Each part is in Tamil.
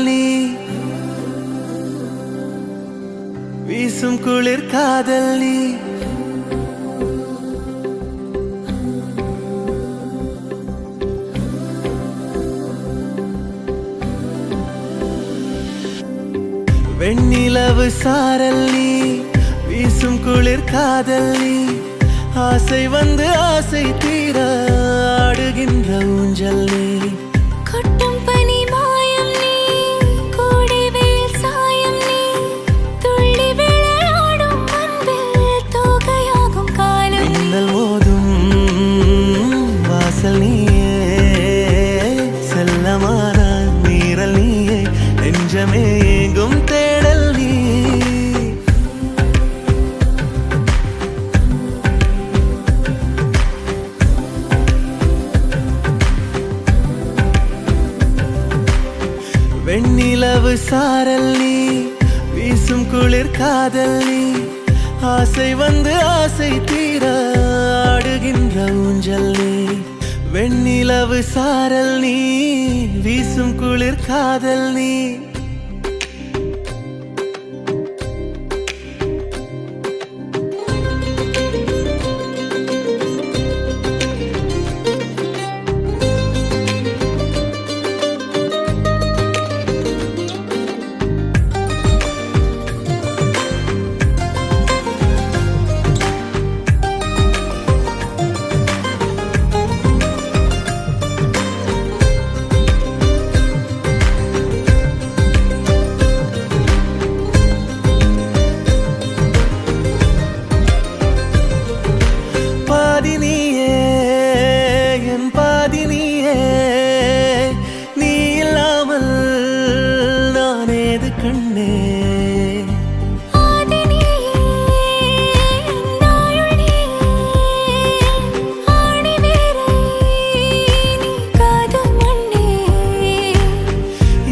நீ வீசும் குளிர் காதல் நீ வெண்ணிலவு சாரல் நீ வீசும் குளிர் காதல் நீ ஆசை வந்து ஆசை தீர ஆடுகின்ற ஊஞ்சல் நீ கொட்டும் பனி மாயம் நீ கோடை வெயில் சாயம் நீ துள்ளி விளையாடும் அன்பில் தோகையாகும் காலம் மின்னல் மோதும் வாசல் நீயே செல்லமான மீறல் நீயே நெஞ்சமே எங்கும் தேடல் நீ வெண்ணிலவு சாரல் நீ வீசும் குளிர் காதல் நீ ஆசை வந்து ஆசை தீர ஆடுகின்ற ஊஞ்சல் நீ வெண்ணிலவு சாரல் நீ வீசும் குளிர் காதல் நீ நீ இல்லாமல் நானேது கண்ணே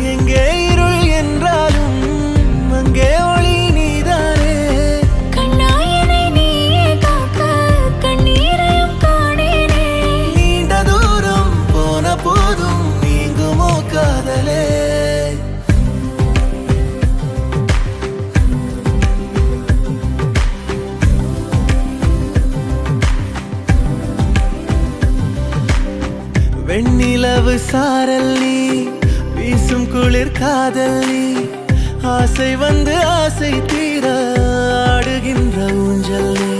எங்கே இருள் என்றாலும் அங்கே ஒளி நீதானே கண்ணாயனை நீயே காக்க கண்ணீரையும் காணேனே நீண்ட தூரம் போன போதும் நீங்குமோ காதலே வெண்ணிலவு சாரல் நீ வீசும் குளிர் காதல் நீ ஆசை வந்து ஆசை தீர ஆடுகின்ற ஊஞ்சல் நீ